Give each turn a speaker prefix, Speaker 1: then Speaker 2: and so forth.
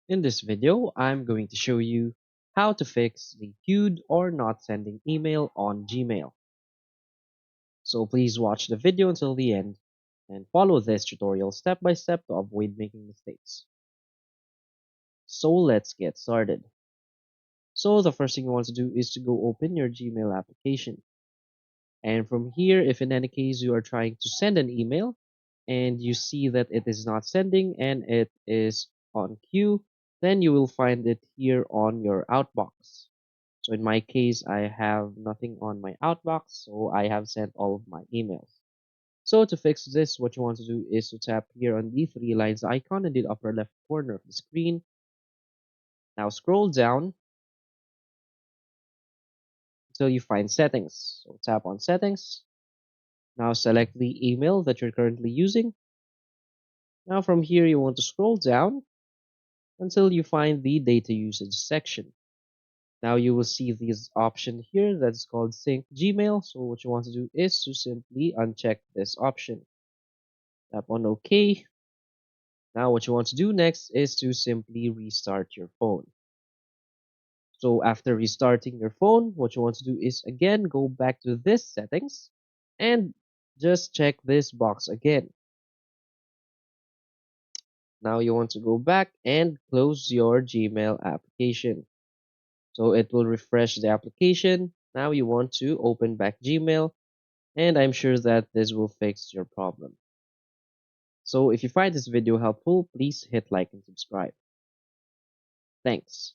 Speaker 1: In this video, I'm going to show you how to fix the queued or not sending email on Gmail. So please watch the video until the end and follow this tutorial step by step to avoid making mistakes. So let's get started. So the first thing you want to do is to go open your Gmail application. And from here, if in any case you are trying to send an email and you see that it is not sending and it is on queue, then you will find it here on your outbox. So in my case, I have nothing on my outbox, so I have sent all of my emails. So to fix this, what you want to do is to tap here on the three lines icon in the upper left corner of the screen. Now scroll down until you find settings. So tap on settings. Now select the email that you're currently using. Now from here, you want to scroll down until you find the data usage section. Now you will see this option here that's called sync Gmail. So what you want to do is to simply uncheck this option. Tap on OK. Now what you want to do next is to simply restart your phone. So after restarting your phone, what you want to do is again go back to this settings and just check this box again. Now you want to go back and close your Gmail application. So it will refresh the application. Now you want to open back Gmail, and I'm sure that this will fix your problem. So if you find this video helpful, please hit like and subscribe. Thanks.